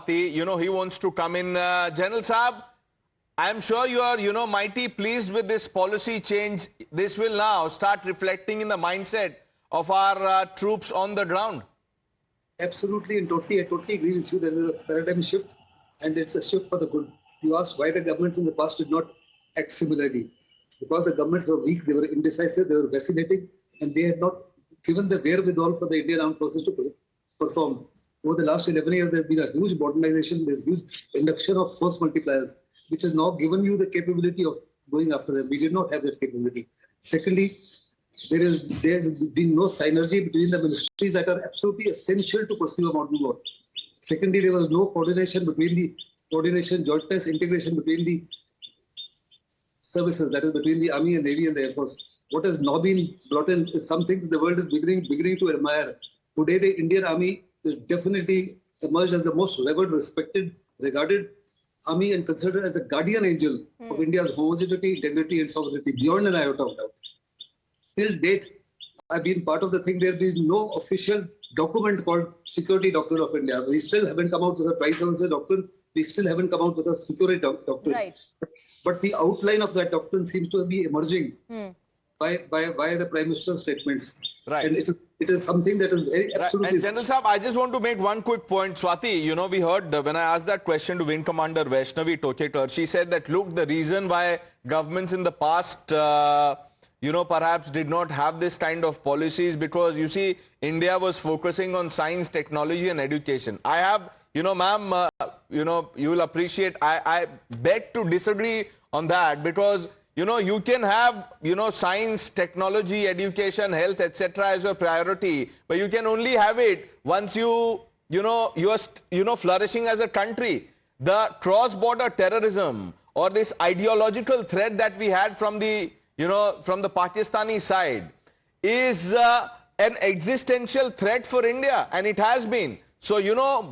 he wants to come in. General Saab, I am sure you are, mighty pleased with this policy change. This will now start reflecting in the mindset of our troops on the ground. Absolutely and totally, I totally agree with you. There is a paradigm shift, and it's a shift for the good. You asked why the governments in the past did not act similarly. Because the governments were weak, they were indecisive, they were vacillating, and they had not given the wherewithal for the Indian Armed Forces to perform. Over the last 11 years, there's been a huge modernization, there's huge induction of force multipliers, which has now given you the capability of going after them. We did not have that capability. Secondly, there's been no synergy between the ministries that are absolutely essential to pursue a modern war. Secondly, there was no coordination, jointness, integration between the services, that is between the Army and Navy and the Air Force. What has now been brought in is something the world is beginning to admire. Today, the Indian Army is definitely emerged as the most revered, respected, regarded army and considered as the guardian angel of India's homogeneity, integrity, and sovereignty, beyond an iota of doubt. Till date, I've been part of the thing. There is no official document called Security Doctrine of India. We still haven't come out with a Tri-Services Doctrine. We still haven't come out with a Security Doctrine. Right. But the outline of that doctrine seems to be emerging by the Prime Minister's statements. Right. And it is something that is very absolutely... And General Saab, I just want to make one quick point. Swati, we heard when I asked that question to Wing Commander Vaishnavi Tochetar, she said that, look, the reason why governments in the past, perhaps did not have this kind of policies because, you see, India was focusing on science, technology and education. I have, ma'am, you will appreciate, I beg to disagree on that because, you can have, science, technology, education, health, etc. as your priority, but you can only have it once you are flourishing as a country. The cross-border terrorism or this ideological threat that we had from the, from the Pakistani side is an existential threat for India, and it has been. So,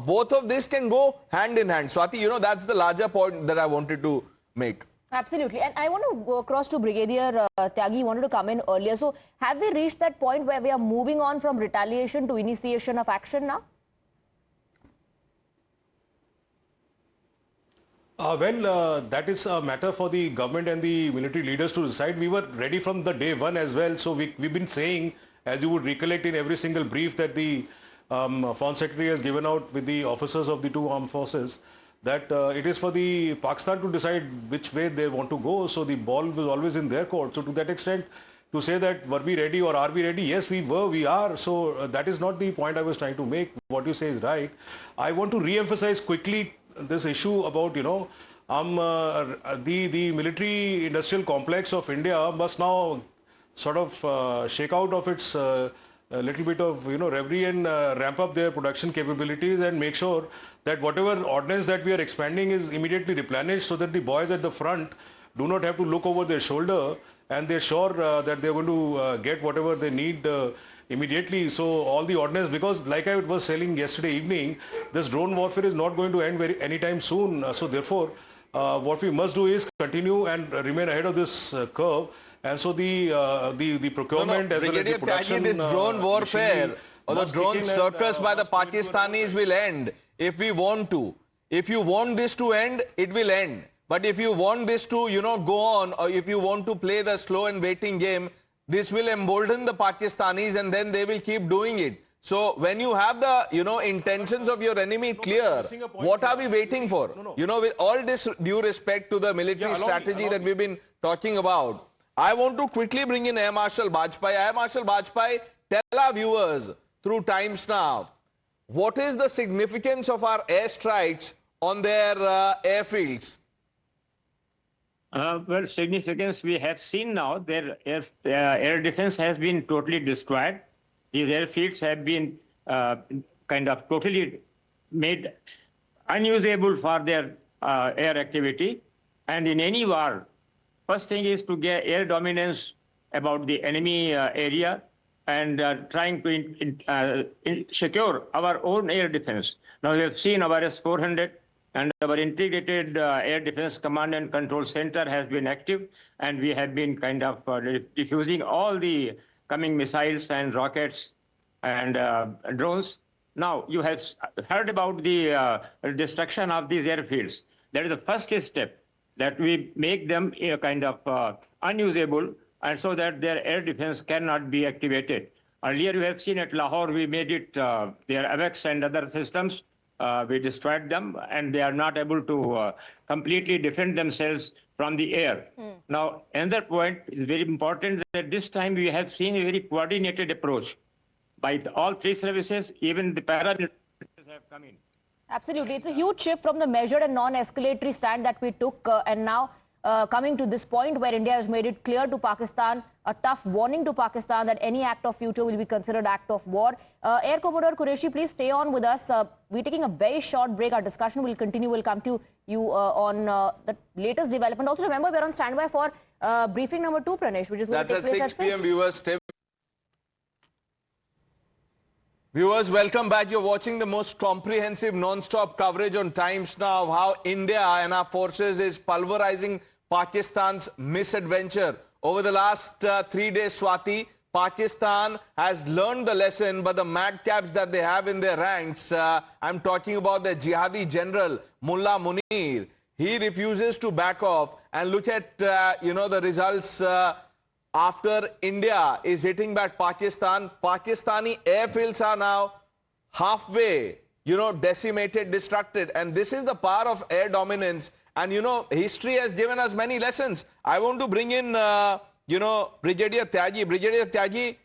both of this can go hand in hand. Swati, that's the larger point that I wanted to make. Absolutely. And I want to go across to Brigadier Tyagi, wanted to come in earlier. So, have we reached that point where we are moving on from retaliation to initiation of action now? That is a matter for the government and the military leaders to decide. We were ready from the day one as well. So, we've been saying, as you would recollect in every single brief that the Foreign Secretary has given out with the officers of the two armed forces, that it is for the Pakistan to decide which way they want to go. So the ball was always in their court. So to that extent, to say that were we ready or are we ready? Yes, we were, we are. So that is not the point I was trying to make. What you say is right. I want to re-emphasize quickly this issue about, the military industrial complex of India must now sort of shake out of its a little bit of reverie and ramp up their production capabilities and make sure that whatever ordnance that we are expanding is immediately replenished so that the boys at the front do not have to look over their shoulder and they're sure that they're going to get whatever they need immediately. So all the ordnance, because like I was saying yesterday evening, this drone warfare is not going to end anytime soon. So therefore, what we must do is continue and remain ahead of this curve. And so the procurement as well as the production, this drone warfare or the drone circus by the Pakistanis will end if we want to. If you want this to end, it will end. But if you want this to, go on, or if you want to play the slow and waiting game, this will embolden the Pakistanis and then they will keep doing it. So when you have the, intentions of your enemy clear, what are we waiting for? With all this due respect to the military strategy that we've been talking about, I want to quickly bring in Air Marshal Bajpai. Air Marshal Bajpai, tell our viewers through Times Now, what is the significance of our airstrikes on their airfields? Well, significance we have seen now. Their air defense has been totally destroyed. These airfields have been kind of totally made unusable for their air activity. And in any war, first thing is to get air dominance about the enemy area and trying to secure our own air defense. Now we have seen our S-400 and our integrated air defense command and control center has been active, and we have been kind of diffusing all the coming missiles and rockets and drones. Now, you have heard about the destruction of these airfields. That is the first step, that we make them kind of unusable, and so that their air defense cannot be activated. Earlier, you have seen at Lahore, we made it their AWACS and other systems. We destroyed them, and they are not able to completely defend themselves from the air. Now, another point is very important, that this time we have seen a very coordinated approach by all three services. Even the paramilitaries have come in. Absolutely. It's a huge shift from the measured and non-escalatory stand that we took, and now coming to this point where India has made it clear to Pakistan, a tough warning to Pakistan, that any act of future will be considered act of war. Air Commodore Qureshi, please stay on with us. We're taking a very short break. Our discussion will continue. We'll come to you on the latest development. Also, remember, we're on standby for briefing number 2, Pranesh, which is going to take place at 6 p.m. Viewers, welcome back. You're watching the most comprehensive non-stop coverage on Times Now, how India and our forces is pulverizing Pakistan's misadventure. Over the last 3 days, Swati, Pakistan has learned the lesson, but the madcaps that they have in their ranks, I'm talking about the jihadi general, Mullah Munir, he refuses to back off. And look at, the results after India is hitting back Pakistan. Pakistani airfields are now halfway, decimated, destructed. And this is the power of air dominance. And, history has given us many lessons. I want to bring in, Brigadier Tyagi. Brigadier Tyagi,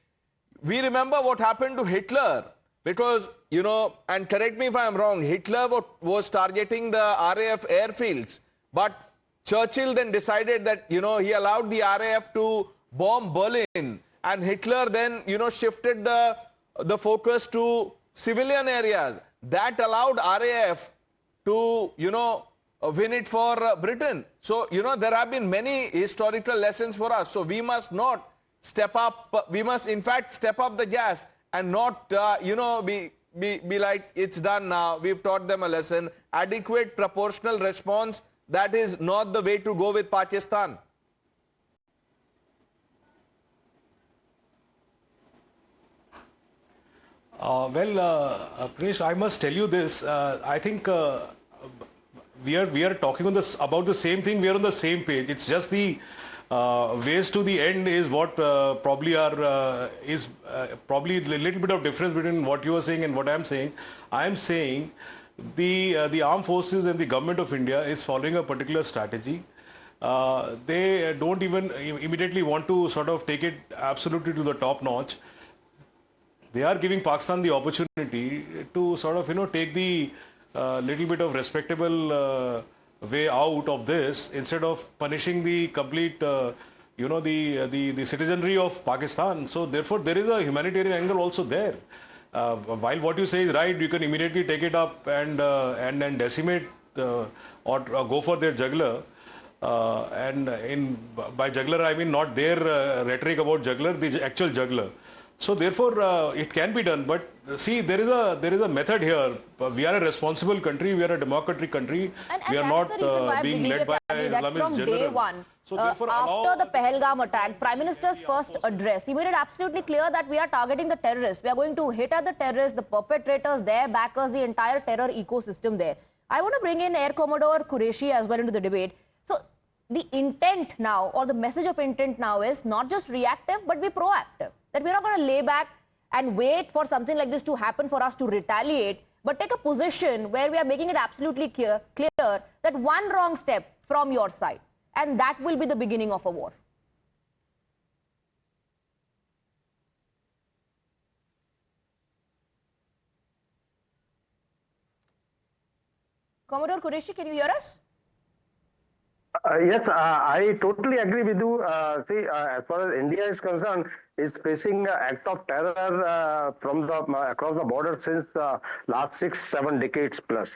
we remember what happened to Hitler. Because, and correct me if I'm wrong, Hitler was targeting the RAF airfields. But Churchill then decided that, he allowed the RAF to bomb Berlin, and Hitler then, shifted the focus to civilian areas. That allowed RAF to, win it for Britain. So, there have been many historical lessons for us. So, we must not step up. We must, in fact, step up the gas and not, be like, it's done now. We've taught them a lesson. Adequate, proportional response, that is not the way to go with Pakistan. Pranesh, I must tell you this. I think we are talking about the same thing. We are on the same page. It's just the ways to the end is what probably is probably a little bit of difference between what you are saying and what I am saying. I am saying the armed forces and the government of India is following a particular strategy. They don't even immediately want to sort of take it absolutely to the top notch. They are giving Pakistan the opportunity to sort of, take the little bit of respectable way out of this, instead of punishing the complete, the citizenry of Pakistan. So therefore, there is a humanitarian angle also there. While what you say is right, you can immediately take it up and decimate or go for their juggler. By juggler, I mean not their rhetoric about juggler, the actual juggler. So therefore, it can be done. But see, there is a method here. We are a responsible country. We are a democratic country. And we are not being led by Islamist from general. day one, So therefore, after the Pahalgam attack, Prime Minister's first address, he made it absolutely clear that we are targeting the terrorists. We are going to hit at the terrorists, the perpetrators, their backers, the entire terror ecosystem there. I want to bring in Air Commodore Qureshi as well into the debate. So the intent now, or the message of intent now, is not just reactive, but be proactive. That we're not going to lay back and wait for something like this to happen for us to retaliate, but take a position where we are making it absolutely clear that one wrong step from your side, and that will be the beginning of a war. Commodore Qureshi, can you hear us? Yes, I totally agree with you. As far as India is concerned, is facing an act of terror from across the border since last 6-7 decades plus,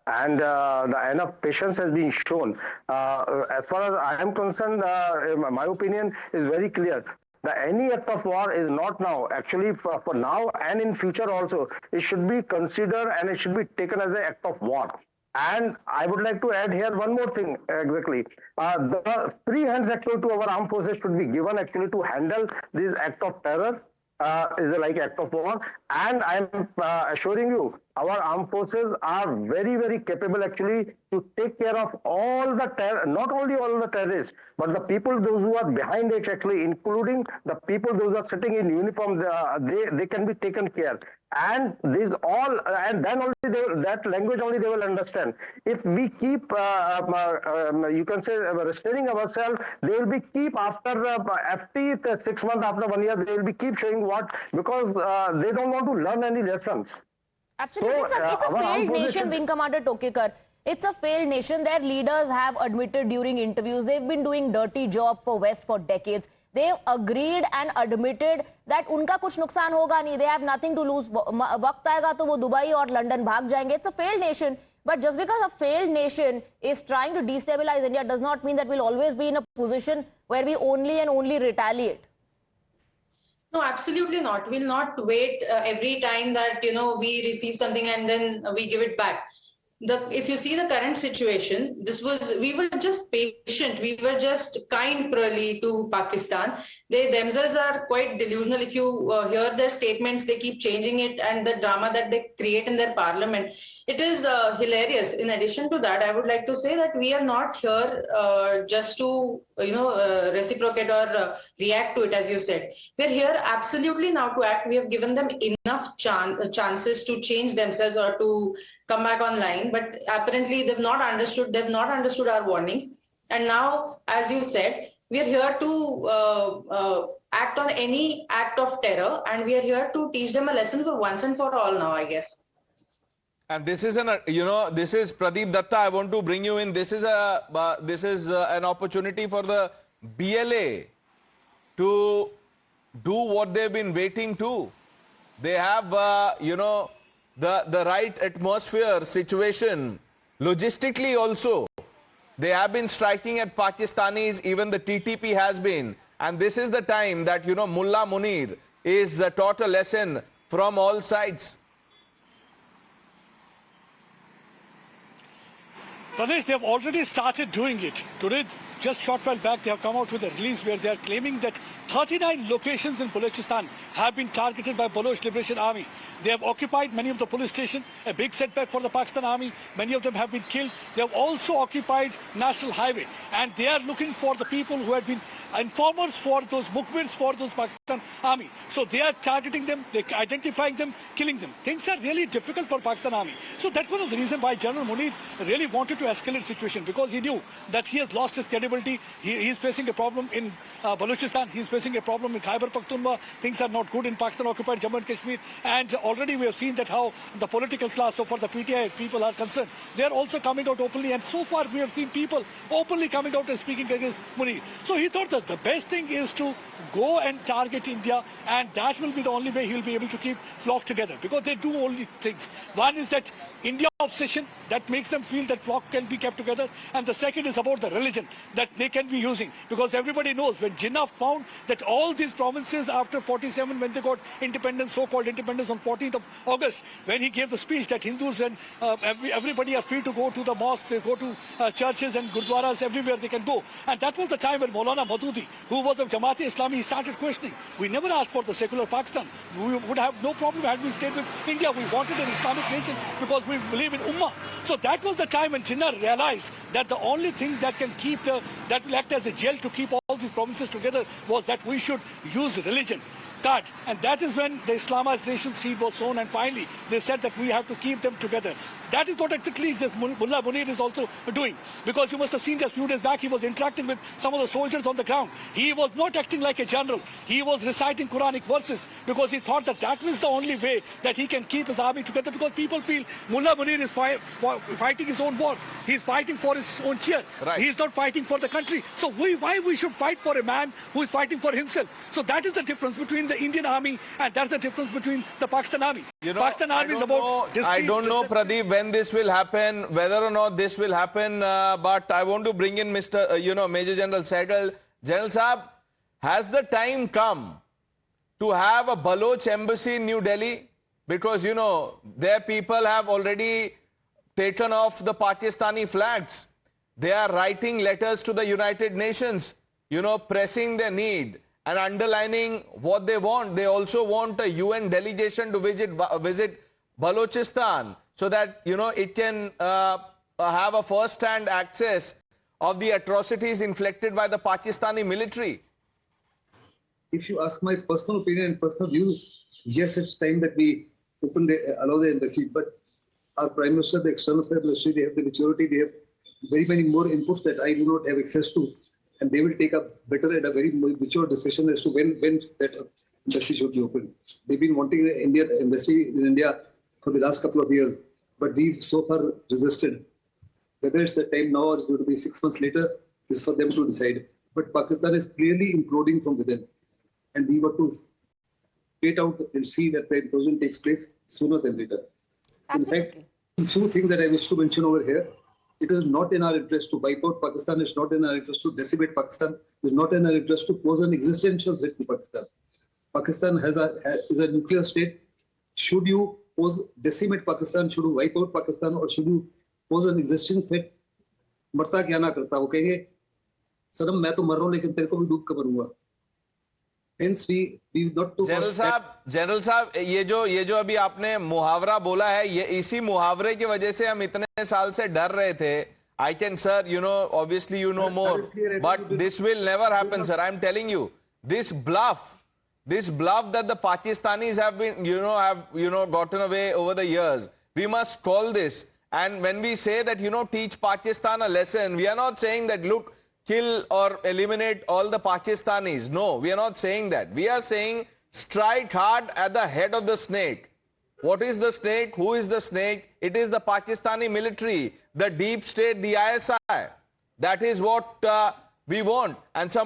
and enough patience has been shown. As far as I am concerned, my opinion is very clear. Any act of war is not now. Actually, for now and in future also, it should be considered and it should be taken as an act of war. And I would like to add here one more thing exactly. The free hands actually to our armed forces should be given actually to handle this act of terror. is a like act of war. And I am assuring you, our armed forces are very, very capable actually to take care of all the not only all the terrorists, but the people, those who are behind it actually, including the people, those who are sitting in uniform, they can be taken care. And these all, and then only that language only they will understand. If we keep, you can say, restraining ourselves, they will be keep after FT 6 months, after 1 year, they will be keep showing what, because they don't want to learn any lessons. Absolutely. So, It's a our armed failed forces nation, Wing Commander Tokekar. It's a failed nation. Their leaders have admitted during interviews they've been doing dirty job for West for decades. They've agreed and admitted that उनका कुछ नुकसान होगा नहीं. They have nothing to lose. वक्त आएगा तो वो Dubai और लंदन भाग जाएंगे. It's a failed nation. But just because a failed nation is trying to destabilize India does not mean that we'll always be in a position where we only and only retaliate. No, absolutely not. We'll not wait every time that, we receive something and then we give it back. If you see the current situation, we were just patient. We were just kind probably to Pakistan. They themselves are quite delusional. If you hear their statements, they keep changing it, and the drama that they create in their parliament, it is hilarious. In addition to that, I would like to say that we are not here just to, reciprocate or react to it, as you said. We're here absolutely now to act. We have given them enough chances to change themselves or to come back online, but apparently they've not understood our warnings. And now, as you said, we are here to act on any act of terror, and we are here to teach them a lesson for once and for all now, I guess. And this is this is Pradeep Datta. I want to bring you in. This is an opportunity for the BLA to do what they've been waiting to. They have, the right atmosphere, situation, logistically also. They have been striking at Pakistanis, even the TTP has been. And this is the time that, Mullah Munir is taught a lesson from all sides. Pradesh, they have already started doing it. Today, just short while back, they have come out with a release where they are claiming that 39 locations in Balochistan have been targeted by Baloch Liberation Army. They have occupied many of the police stations, a big setback for the Pakistan Army. Many of them have been killed. They have also occupied National Highway, and they are looking for the people who had been informers for those mukbirs for those Pakistan Army. So they are targeting them, they are identifying them, killing them. Things are really difficult for Pakistan Army. So that's one of the reasons why General Munir really wanted to escalate the situation, because he knew that he has lost his credibility. He is facing a problem in Balochistan. He is facing a problem in Khyber Pakhtunkhwa. Things are not good in Pakistan-occupied Jammu and Kashmir. And already we have seen that how the political class, so far the PTI people are concerned, they are also coming out openly. And so far we have seen people openly coming out and speaking against Munir. So he thought that the best thing is to go and target India, and that will be the only way he will be able to keep flock together, because they do only things. One is that India obsession that makes them feel that flock can be kept together, and the second is about the religion that they can be using, because everybody knows when Jinnah found that all these provinces after 47, when they got independence, so-called independence on 14th of August, when he gave the speech that Hindus and everybody are free to go to the mosques, they go to churches and gurdwaras, everywhere they can go. And that was the time when Maulana Maududi, who was of Jamaat-e-Islami, started questioning. We never asked for the secular Pakistan. We would have no problem had we stayed with India. We wanted an Islamic nation because we believe in Ummah. So that was the time when Jinnah realized that the only thing that can keep that will act as a gel to keep all these provinces together was that we should use religion. And that is when the Islamization seed was sown, and finally they said that we have to keep them together. That is what exactly Mullah Munir is also doing, because you must have seen just a few days back he was interacting with some of the soldiers on the ground. He was not acting like a general. He was reciting Quranic verses, because he thought that that was the only way that he can keep his army together, because people feel Mullah Munir is fighting his own war. He's fighting for his own cheer. Right. He's not fighting for the country. So why we should fight for a man who is fighting for himself? So that is the difference between the Indian army, and that's the difference between the Pakistan army. Pakistan army is about I don't know, Pradeep, when this will happen, whether or not this will happen, but I want to bring in Mr. Major General Sehgal. General Saab, has the time come to have a Baloch embassy in New Delhi? Because, their people have already taken off the Pakistani flags. They are writing letters to the United Nations, pressing their need. And underlining what they want, they also want a UN delegation to visit Balochistan so that, you know, it can have a first-hand access of the atrocities inflicted by the Pakistani military. If you ask my personal opinion and personal view, yes, it's time that we allow the embassy. But our Prime Minister, the External Affairs Ministry, they have the maturity, they have very many more inputs that I do not have access to. And they will take a better and a very mature decision as to when that embassy should be opened. They've been wanting an Indian embassy in India for the last couple of years, but we've so far resisted. Whether it's the time now or it's going to be 6 months later is for them to decide. But Pakistan is clearly imploding from within. And we were to wait out and see that the implosion takes place sooner than later. Absolutely. In fact, two things that I wish to mention over here. It is not in our interest to wipe out Pakistan. It's not in our interest to decimate Pakistan. It's not in our interest to pose an existential threat to Pakistan. Pakistan is a nuclear state. Should you decimate Pakistan? Should you wipe out Pakistan? Or should you pose an existential threat? मरता क्या ना करता वो कहेंगे सनम मैं तो मर रहा हूँ लेकिन तेरे को भी डूब कर मरूंगा. Hence we not to general साहब ये जो अभी आपने मुहावरा बोला है, ये इसी मुहावरे की वजह से हम इतने साल से डर रहे थे. I can, sir, you know, obviously you know more, but this will never happen, sir. I'm telling you, this bluff that the Pakistanis have been, gotten away over the years, we must call this. And when we say that, teach Pakistan a lesson, we are not saying that, look, kill or eliminate all the Pakistanis. No, we are not saying that. We are saying strike hard at the head of the snake. What is the snake? Who is the snake? It is the Pakistani military, the deep state, the ISI. That is what we want. And some